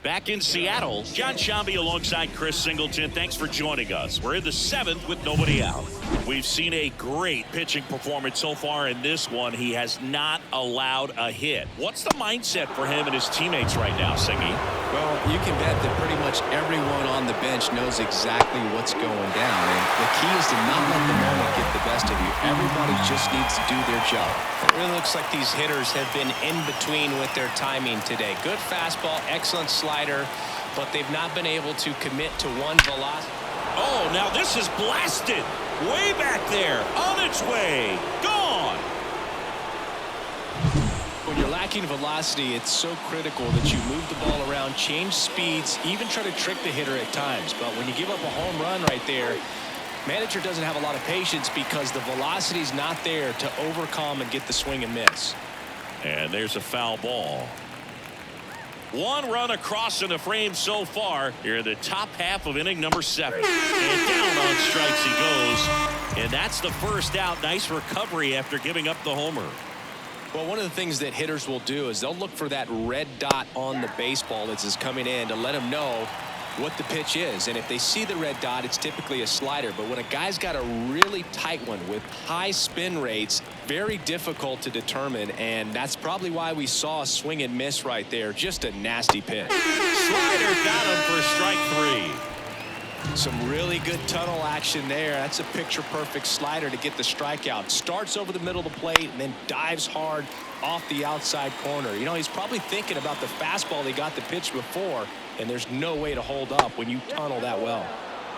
Back in Seattle, John Shambi alongside Chris Singleton. Thanks for joining us. We're in the 7th with nobody out. We've seen a great pitching performance so far in this one. He has not allowed a hit. What's the mindset for him and his teammates right now, Singy? Well, you can bet that pretty much everyone on the bench knows exactly what's going down. And the key is to not let the moment get the best of you. Everybody just needs to do their job. It really looks like these hitters have been in between with their timing today. Good fastball, excellent slider, but they've not been able to commit to one velocity. Oh, now this is blasted. Way back there. On its way. Gone. When you're lacking velocity, it's so critical that you move the ball around, change speeds, even try to trick the hitter at times. But when you give up a home run right there, manager doesn't have a lot of patience because the velocity's not there to overcome and get the swing and miss. And there's a foul ball. One run across in the frame so far here in the top half of inning number 7. And down on strikes he goes. And that's the first out. Nice recovery after giving up the homer. Well, one of the things that hitters will do is they'll look for that red dot on the baseball that's coming in to let them know what the pitch is. And if they see the red dot, it's typically a slider. But when a guy's got a really tight one with high spin rates, very difficult to determine. And that's probably why we saw a swing and miss right there. Just a nasty pitch. Slider got him for strike 3. Some really good tunnel action there. That's a picture-perfect slider to get the strikeout. Starts over the middle of the plate and then dives hard off the outside corner. You know, he's probably thinking about the fastball he got the pitch before, and there's no way to hold up when you tunnel that well.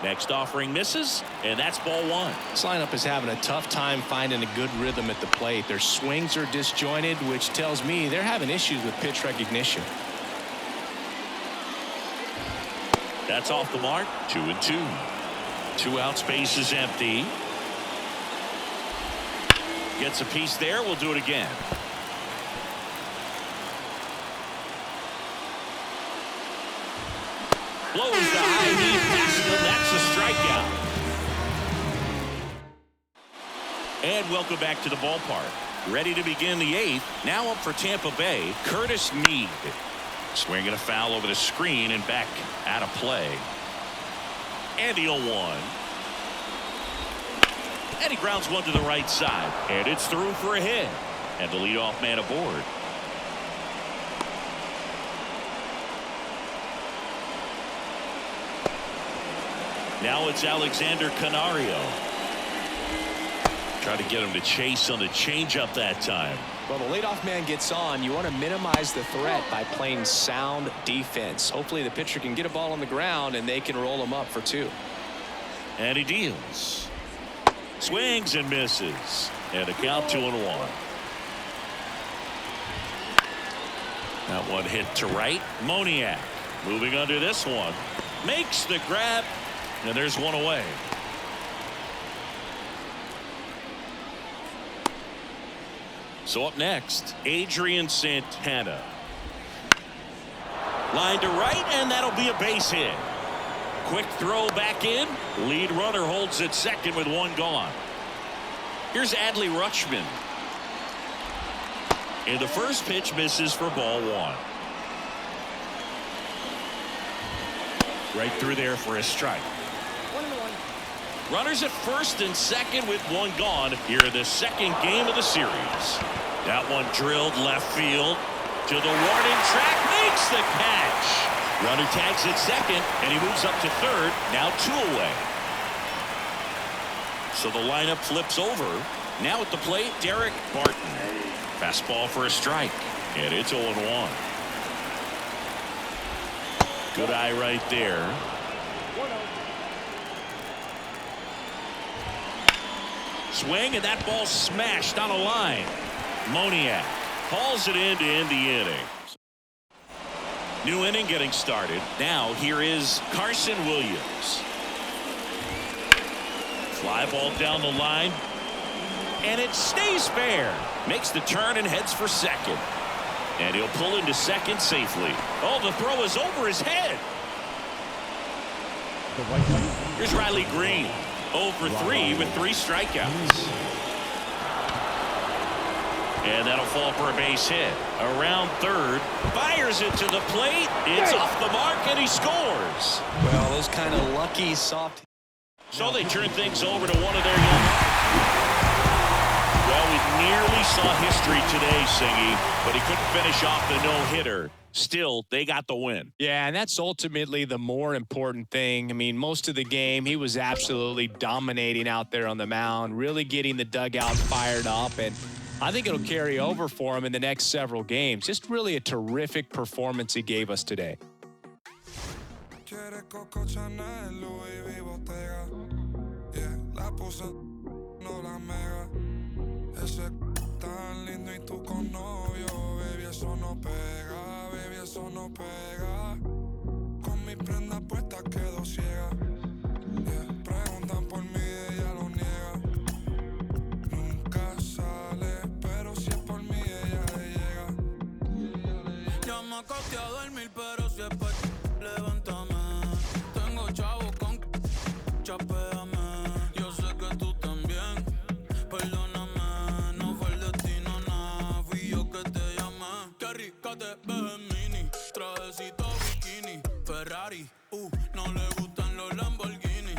Next offering misses, and that's ball 1. This lineup is having a tough time finding a good rhythm at the plate. Their swings are disjointed, which tells me they're having issues with pitch recognition. That's off the mark. 2-2. 2 outs, base is empty. Gets a piece there. We'll do it again. Blows the high knee past him. That's a strikeout. And welcome back to the ballpark. Ready to begin the 8th. Now up for Tampa Bay, Curtis Mead. Swinging a foul over the screen and back out of play. And the 0-1. And he grounds one to the right side. And it's through for a hit. And the leadoff man aboard. Now it's Alexander Canario. Try to get him to chase on the changeup that time. Well, the leadoff man gets on. You want to minimize the threat by playing sound defense. Hopefully the pitcher can get a ball on the ground and they can roll him up for 2. And he deals. Swings and misses. And a count 2-1. That one hit to right. Moniak moving under this one. Makes the grab. And there's one away. So up next, Adrian Santana. Line to right, and that'll be a base hit. Quick throw back in. Lead runner holds at second with 1 gone. Here's Adley Rutschman. And the first pitch misses for ball 1. Right through there for a strike. 1-1. Runners at first and second with 1 gone here in the second game of the series. That one drilled left field to the warning track, makes the catch. Runner tags at second, and he moves up to third. Now 2 away. So the lineup flips over. Now at the plate, Derek Barton. Fastball for a strike, and it's 0-1. Good eye right there. Swing, and that ball smashed on a line. Moniak hauls it in to end the inning. New inning getting started. Now here is Carson Williams. Fly ball down the line. And it stays fair. Makes the turn and heads for second. And he'll pull into second safely. Oh, the throw is over his head. Here's Riley Green. 0 for 3 with 3 strikeouts. And that'll fall for a base hit. Around third. Fires it to the plate. It's off the mark, and he scores. Well, those kind of lucky, soft. So they turn things over to one of their young. Well, we nearly saw history today, Singy, but he couldn't finish off the no-hitter. Still, they got the win. Yeah, and that's ultimately the more important thing. I mean, most of the game, he was absolutely dominating out there on the mound, really getting the dugout fired up, and I think it'll carry over for him in the next several games. Just really a terrific performance he gave us today. Con mi prenda puesta quedo ciega. Preguntan por mí, ella lo niega. Nunca sale, pero si es por mí, ella le llega. Ya me acosté a dormir, pero si es por levántame. Tengo chavos con chapéame. Yo sé que tú también. Perdóname, no fue el destino, nada. Fui yo que te llamé. Qué rica te ves en mini. Trajecito bikini. Ferrari, no le gustan los Lamborghini.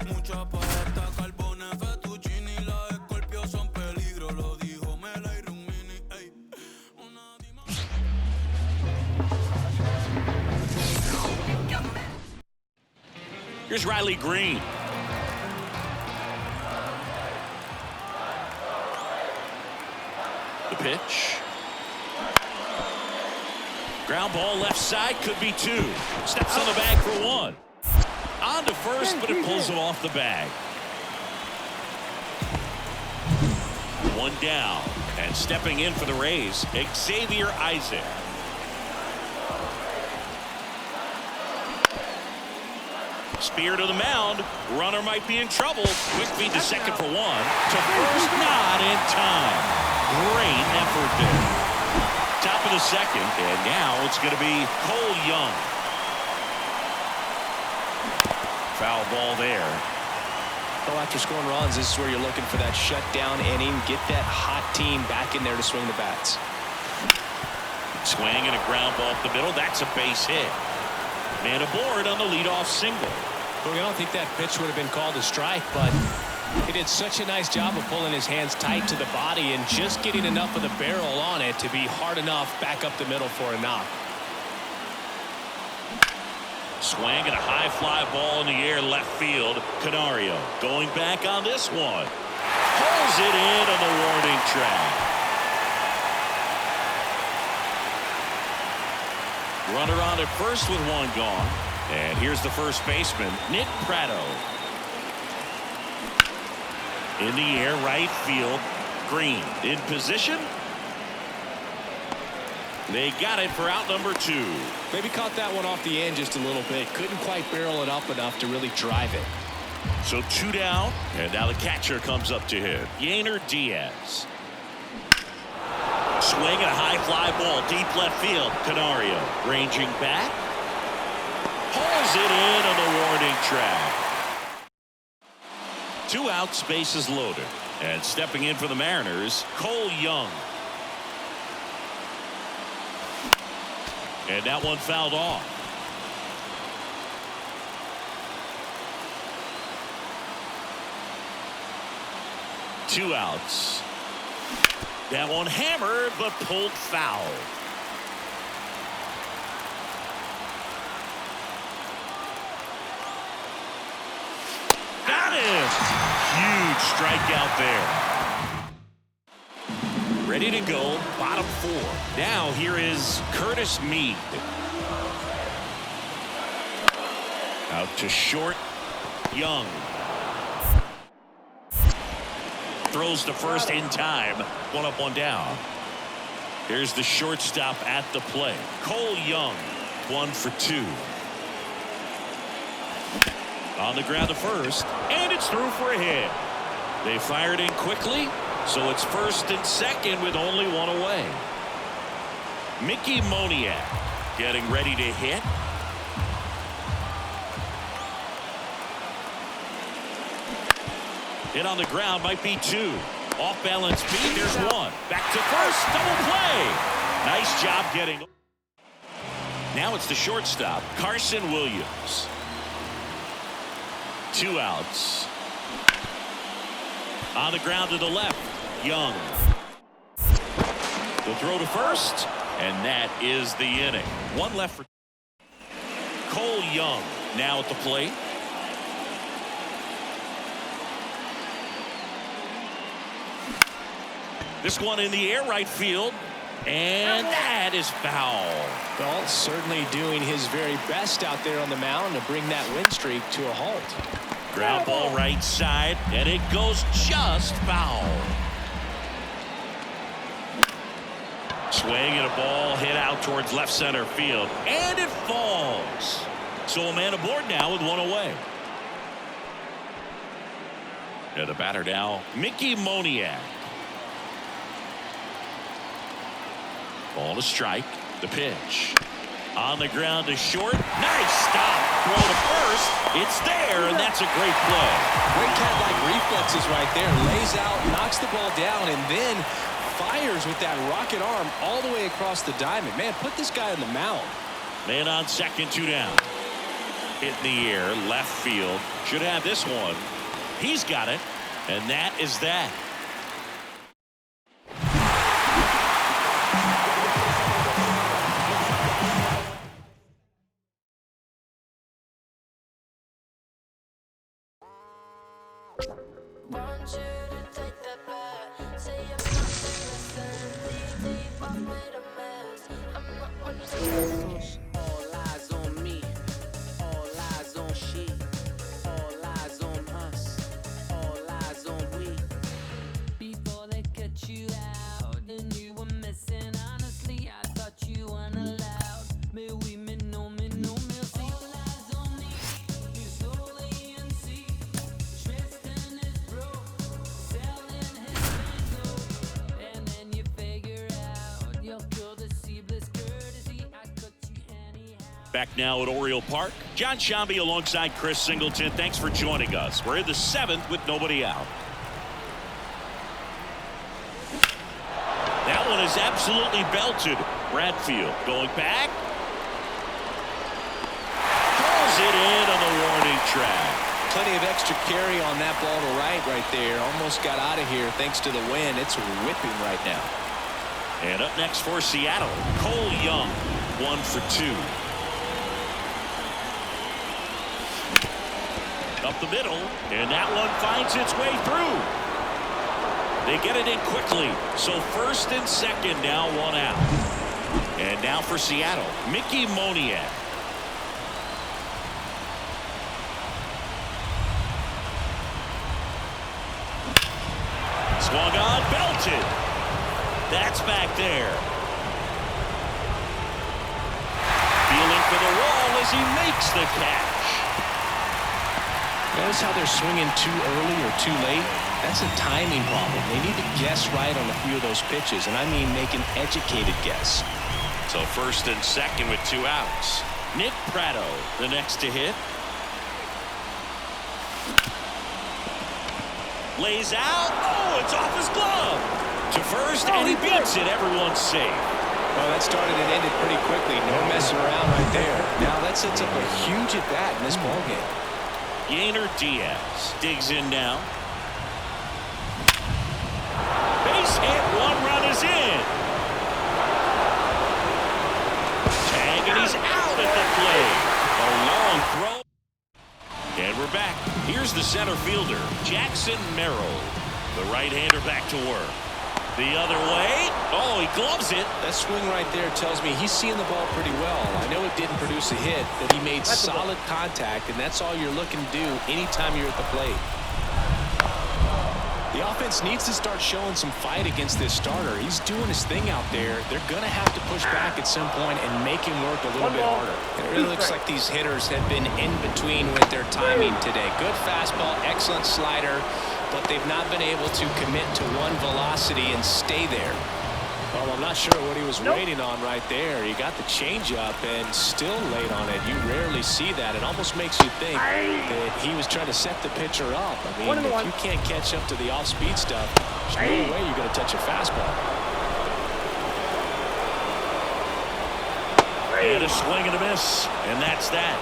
Mucha pasta, carbones, fettuccini. Las Scorpio son peligro, lo dijo Mela y Rumini. Ey, una dima. Here's Riley Green. The pitch. Ground ball left side, could be two. Steps on the bag for one. On to first, but it pulls him off the bag. One down, and stepping in for the Rays, Xavier Isaac. Spear to the mound. Runner might be in trouble. Quick feed to second for one. To first, not in time. Great effort there. Top of the second, and now it's going to be Cole Young. Foul ball there. Well, after scoring runs, this is where you're looking for that shutdown inning. Get that hot team back in there to swing the bats. Swing and a ground ball up the middle. That's a base hit. Man aboard on the leadoff single. Well, I don't think that pitch would have been called a strike, but he did such a nice job of pulling his hands tight to the body and just getting enough of the barrel on it to be hard enough back up the middle for a knock. Swing and a high fly ball in the air left field. Canario going back on this one. Pulls it in on the warning track. Runner on at first with one gone. And here's the first baseman, Nick Pratto. In the air, right field. Green in position. They got it for out number two. Maybe caught that one off the end just a little bit. Couldn't quite barrel it up enough to really drive it. So two down, and now the catcher comes up to him. Yainer Diaz. Swing and a high fly ball deep left field. Canario ranging back. Pulls it in on the warning track. 2 outs, bases loaded. And stepping in for the Mariners, Cole Young. And that one fouled off. Two outs. That one hammered, but pulled foul. Got him. Huge strikeout there. Ready to go, bottom 4. Now here is Curtis Mead. Out to short, Young. Throws to first in time. 1 up, 1 down. Here's the shortstop at the plate. Cole Young, 1 for 2. On the ground to first, and it's through for a hit. They fired in quickly, so it's first and second with only 1 away. Mickey Moniak getting ready to hit. Hit on the ground, might be 2. Off balance speed. There's one. Back to first. Double play. Nice job getting. Now it's the shortstop, Carson Williams. 2 outs. On the ground to the left, Young. The throw to first, and that is the inning. 1 left for Cole Young now at the plate. This one in the air, right field, and that is foul. Well, certainly doing his very best out there on the mound to bring that win streak to a halt. Ground ball right side, and it goes just foul. Swing and a ball hit out towards left center field, and it falls. So a man aboard now with 1 away. And the batter now, Mickey Moniak. Ball to strike. The pitch. On the ground to short. Nice stop. Throw to first. It's there, and that's a great play. Great cat-like reflexes right there. Lays out, knocks the ball down, and then fires with that rocket arm all the way across the diamond. Man, put this guy on the mound. Man on second, 2 down. Hit in the air, left field. Should have this one. He's got it, and that is that. Want you to take that back. Say I'm not innocent. Leave off with a mess. I'm not one to all eyes on me. All eyes on she. All eyes on us. All eyes on we. Before they cut you out and you were missing, honestly, I thought you weren't allowed. Mais oui, mais non, merci. All eyes on me. You slowly and see. Tristan is broke. Selling his bingo. And then you figure out your courtesy, bliss courtesy. I cut you anyhow. Back now at Oriole Park. John Shambi alongside Chris Singleton. Thanks for joining us. We're in the 7th with nobody out. That one is absolutely belted. Bradfield going back. Throws it in on the warning track. Plenty of extra carry on that ball to right there. Almost got out of here thanks to the wind. It's whipping right now. And up next for Seattle, Cole Young, 1 for 2. Up the middle, and that one finds its way through. They get it in quickly, so first and second now 1 out. And now for Seattle, Mickey Moniak. Swung on, belted. That's back there. Feeling for the wall as he makes the catch. Notice how they're swinging too early or too late? That's a timing problem. They need to guess right on a few of those pitches, and I mean make an educated guess. So first and second with 2 outs. Nick Pratto, the next to hit. Lays out. Oh, it's off his glove. To first, and he beats it. Everyone's safe. Well, that started and ended pretty quickly. No messing around right there. Now that sets up a huge at-bat in this ballgame. Yainer Diaz digs in now. Base hit, 1 run is in. Tag, and he's out at the plate. A long throw. And we're back. Here's the center fielder, Jackson Merrill. The right-hander back to work. The other way. Oh, he gloves it. That swing right there tells me he's seeing the ball pretty well. I know it didn't produce a hit, but he made solid contact, and that's all you're looking to do anytime you're at the plate. The offense needs to start showing some fight against this starter. He's doing his thing out there. They're going to have to push back at some point and make him work a little bit harder. It really looks like these hitters have been in between with their timing today. Good fastball, excellent slider, but they've not been able to commit to one velocity and stay there. Well, I'm not sure what he was waiting on right there. He got the changeup and still late on it. You rarely see that. It almost makes you think that he was trying to set the pitcher up. I mean, if you can't catch up to the off-speed stuff, there's no way you're going to touch a fastball. And a swing and a miss, and that's that.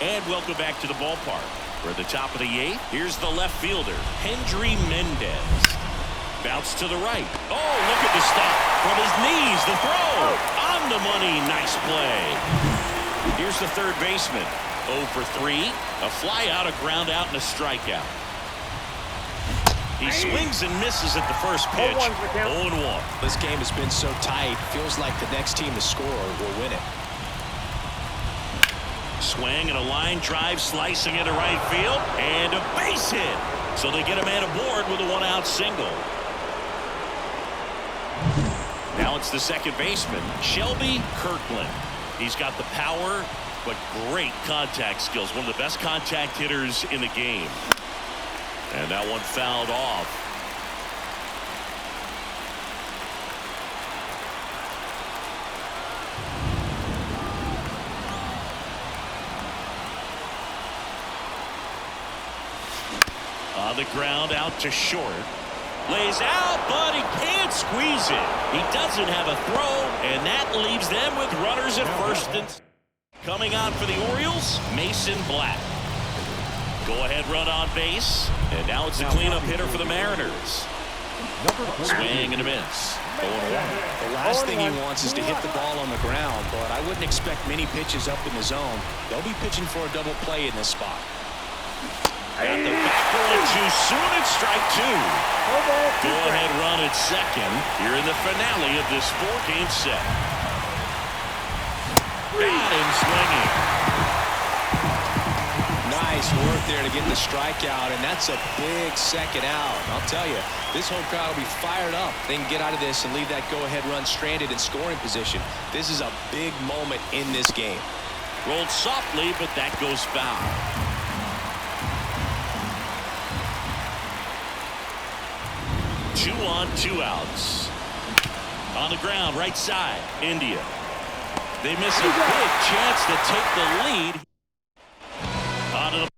And welcome back to the ballpark. We're at the top of the 8th. Here's the left fielder, Hendry Mendez. Bounce to the right. Oh, look at the stop. From his knees, the throw. On the money, nice play. Here's the third baseman, 0 for 3. A fly out, a ground out, and a strikeout. He swings and misses at the first pitch. 0-1. This game has been so tight. Feels like the next team to score will win it. Swing and a line drive slicing into right field and a base hit. So they get a man aboard with a 1-out single. Now it's the second baseman, Shelby Kirkland. He's got the power but great contact skills. One of the best contact hitters in the game. And that one fouled off. On the ground, out to short. Lays out, but he can't squeeze it. He doesn't have a throw, and that leaves them with runners at first. And coming on for the Orioles, Mason Black. Go-ahead run on base, and now it's the cleanup hitter for the Mariners. Swing and a miss. 0-1. The last thing he wants is to hit the ball on the ground, but I wouldn't expect many pitches up in the zone. They'll be pitching for a double play in this spot. Got the back going too soon at strike 2. Go-ahead run at second here in the finale of this 4-game set. Got him swinging. Nice work there to get the strikeout, and that's a big second out. I'll tell you, this whole crowd will be fired up. They can get out of this and leave that go-ahead run stranded in scoring position. This is a big moment in this game. Rolled softly, but that goes foul. Two on, 2 outs. On the ground, right side, India. They miss a big chance to take the lead. Onto the...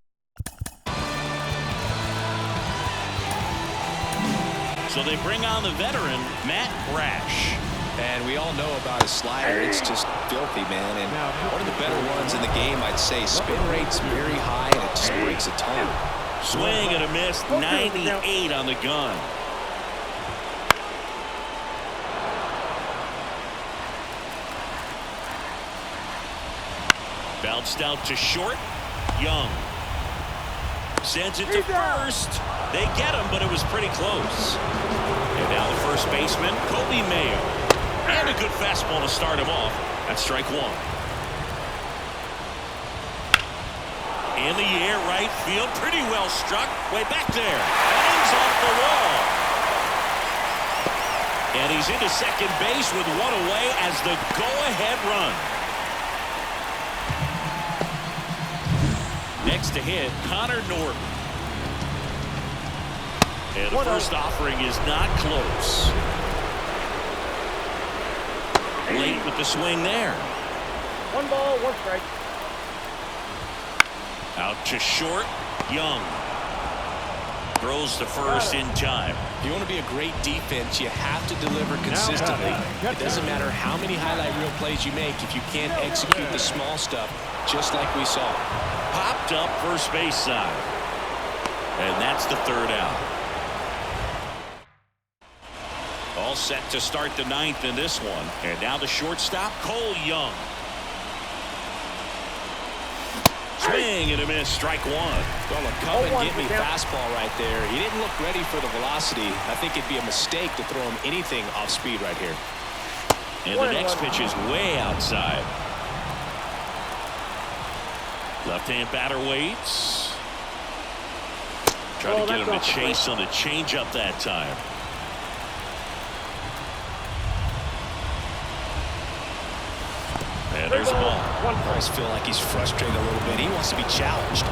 So they bring on the veteran, Matt Brash. And we all know about his slider. It's just filthy, man. And one of the better ones in the game, I'd say. Spin rate's very high, and it just breaks a ton. Swing and a miss, 98 on the gun. Bounced out to short. Young sends it to first. They get him, but it was pretty close. And now the first baseman, Kobe Mayo. And a good fastball to start him off. That's strike 1. In the air, right field. Pretty well struck. Way back there. Hangs off the wall. And he's into second base with 1 away as the go-ahead run. Next to hit, Connor Norton. And the first offering is not close. Late with the swing there. 1 ball, 1 strike. Out to short, Young. Throws to first in time. If you want to be a great defense, you have to deliver consistently. It doesn't matter how many highlight reel plays you make if you can't execute the small stuff, just like we saw. Popped up first base side. And that's the 3rd out. All set to start the 9th in this one. And now the shortstop, Cole Young. Swing and a miss, strike 1. Well, a come and get me fastball right there. He didn't look ready for the velocity. I think it'd be a mistake to throw him anything off speed right here. And the next pitch is way outside. Left-hand batter waits. Trying to get him to chase on the changeup that time. And there's a ball. I just feel like he's frustrated a little bit. He wants to be challenged.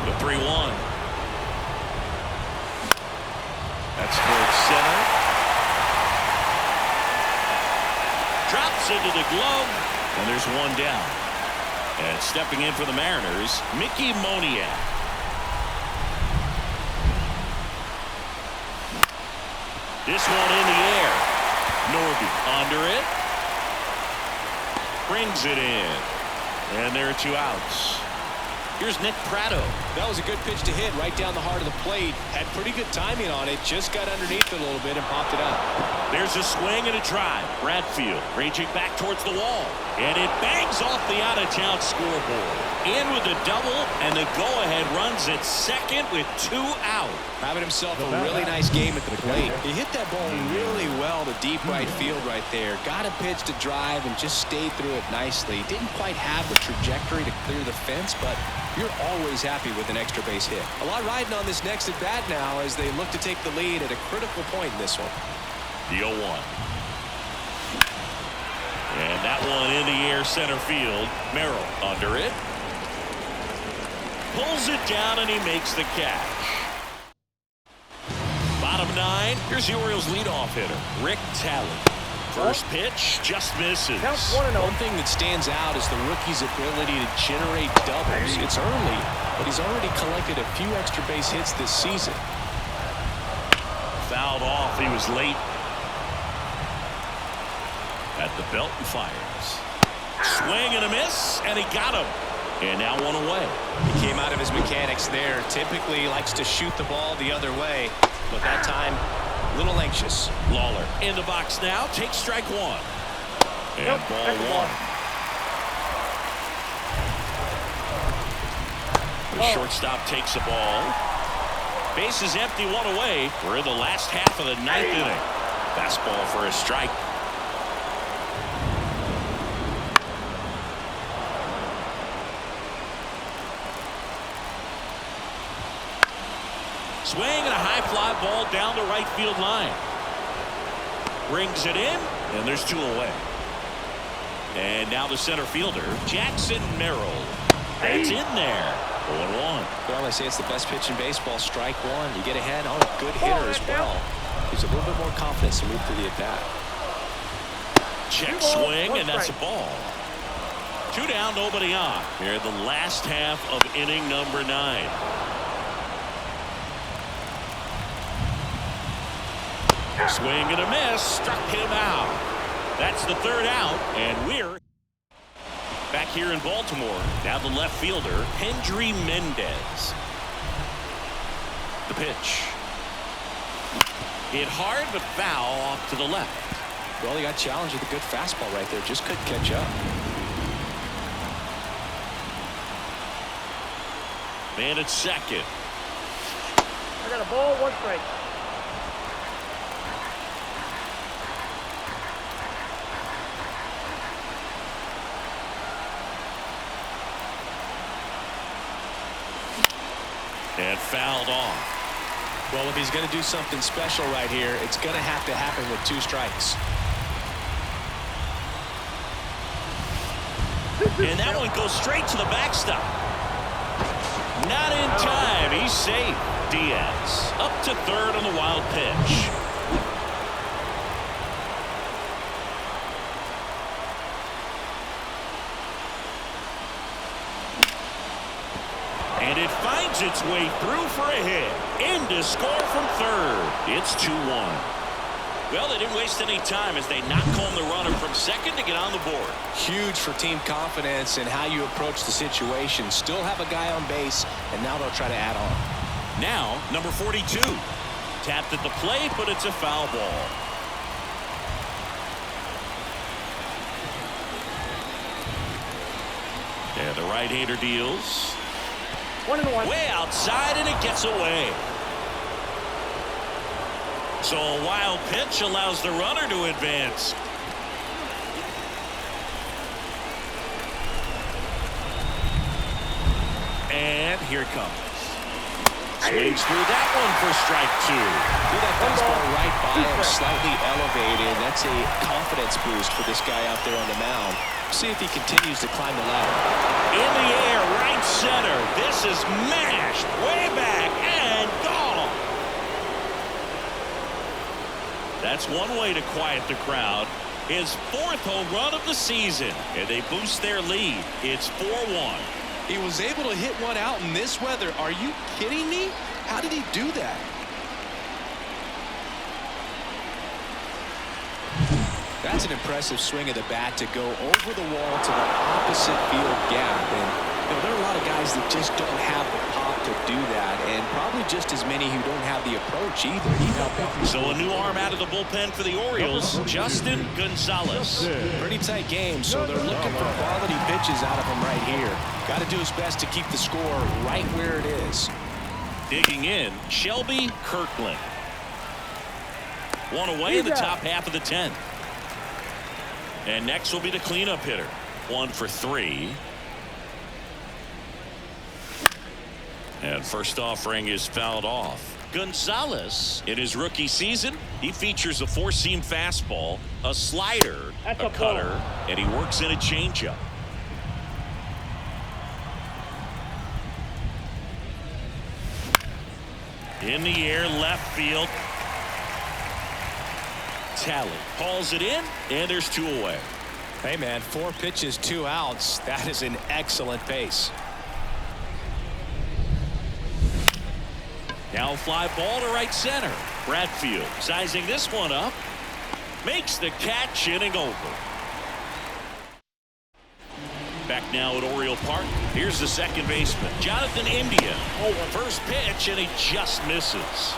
The 3-1. That's towards center. Rips into the glove, and there's one down. And stepping in for the Mariners, Mickey Moniak. This one in the air. Norby under it. Brings it in. And there are 2 outs. Here's Nick Pratto. That was a good pitch to hit right down the heart of the plate. Had pretty good timing on it. Just got underneath it a little bit and popped it up. There's a swing and a drive. Bradfield raging back towards the wall. And it bangs off the out-of-town scoreboard. In with the double, and the go-ahead runs at second with 2 out. Having himself a really nice game at the plate. He hit that ball really well to deep right field right there. Got a pitch to drive and just stayed through it nicely. Didn't quite have the trajectory to clear the fence, but you're always happy with an extra base hit. A lot riding on this next at-bat now as they look to take the lead at a critical point in this one. The 0-1. And that one in the air center field. Merrill under it. Pulls it down and he makes the catch. Bottom 9. Here's the Orioles leadoff hitter, Rick Talley. First pitch just misses. One thing that stands out is the rookie's ability to generate doubles. It's early, but he's already collected a few extra base hits this season. Fouled off. He was late. At the belt and fires. Swing and a miss, and he got him. And now 1 away. He came out of his mechanics there. Typically likes to shoot the ball the other way, but that time a little anxious. Lawler in the box now. Takes strike 1. And ball 1. The shortstop takes the ball. Base is empty, 1 away. We're in the last half of the 9th inning. Fastball for a strike. Swing and a high fly ball down the right field line. Brings it in, and there's 2 away. And now the center fielder, Jackson Merrill. That's in there. 0-1. Well, I say it's the best pitch in baseball. Strike 1. You get ahead on a good hitter as well. Gives a little bit more confidence to move through the at-bat. Check swing, and that's a ball. 2 down, nobody on. Here in the last half of inning number 9. Swing and a miss. Struck him out. That's the 3rd out, and we're back here in Baltimore. Now the left fielder, Hendry Mendez. The pitch. Hit hard, but foul off to the left. Well, he got challenged with a good fastball right there. Just couldn't catch up. Man at second. I got a ball, 1 strike. And fouled off. Well, if he's going to do something special right here, it's going to have to happen with 2 strikes. And that one goes straight to the backstop. Not in time. He's safe. Diaz up to 3rd on the wild pitch. And it finds its way through for a hit. In to score from 3rd. It's 2-1. Well, they didn't waste any time as they knock home the runner from second to get on the board. Huge for team confidence and how you approach the situation. Still have a guy on base, and now they'll try to add on. Now, number 42. Tapped at the plate, but it's a foul ball. And the right-hander deals. 1-1. Way outside, and it gets away. So a wild pitch allows the runner to advance. And here it comes. Swings through that one for strike 2. Threw that fastball right by him, slightly elevated. That's a confidence boost for this guy out there on the mound. See if he continues to climb the ladder. In the air, right center. This is mashed way back and gone. That's one way to quiet the crowd. his 4th home run of the season, and they boost their lead. It's 4-1. He was able to hit one out in this weather. Are you kidding me? How did he do that? That's an impressive swing of the bat to go over the wall to the opposite field gap. And there are a lot of guys that just don't have the pop to do that, and probably just as many who don't have the approach either. So a new arm out of the bullpen for the Orioles, Justin Gonzalez. Pretty tight game, so they're looking for quality pitches out of him right here. Got to do his best to keep the score right where it is. Digging in, Shelby Kirkland. One away in the top half of the 10th. And next will be the cleanup hitter. 1 for 3. And first offering is fouled off. Gonzalez, in his rookie season, he features a 4-seam fastball, a slider, a cutter, and he works in a changeup. In the air, left field. Tally hauls it in, and there's 2 away. Hey, man, 4 pitches, 2 outs. That is an excellent pace. Now fly ball to right center. Bradfield sizing this one up. Makes the catch, inning over. Back now at Oriole Park. Here's the second baseman, Jonathan India. First pitch, and he just misses.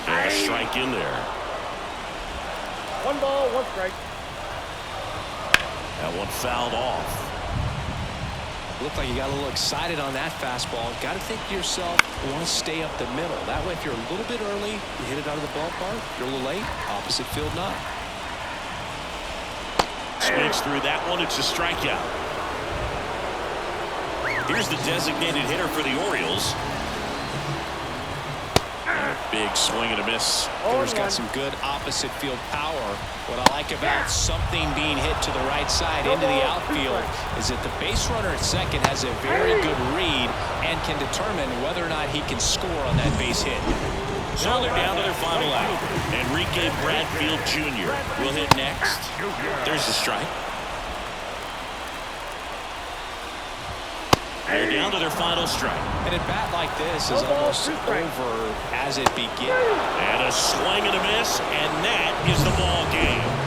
And a strike in there. 1 ball, 1 strike. That one fouled off. Looked like you got a little excited on that fastball. Got to think to yourself, you want to stay up the middle. That way, if you're a little bit early, you hit it out of the ballpark. If you're a little late, opposite field not. Swings through that one. It's a strikeout. Here's the designated hitter for the Orioles. Big swing and a miss. Hitter's got some good opposite field power. What I like about something being hit to the right side into the outfield is that the base runner at second has a very good read and can determine whether or not he can score on that base hit. So they're down to their final out. Enrique Bradfield Jr. will hit next. There's the strike. They're down to their final strike. And a bat like this is almost over as it begins. And a swing and a miss, and that is the ball game.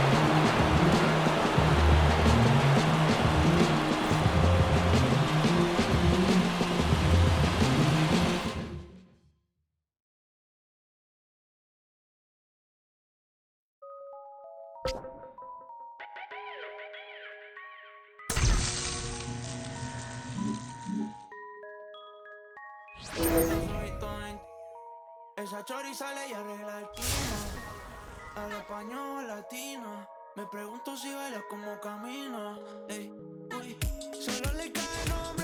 Esa chori sale y arregla el clima. Habla español latina. Me pregunto si baila como camina. Ey, uy, solo le cae no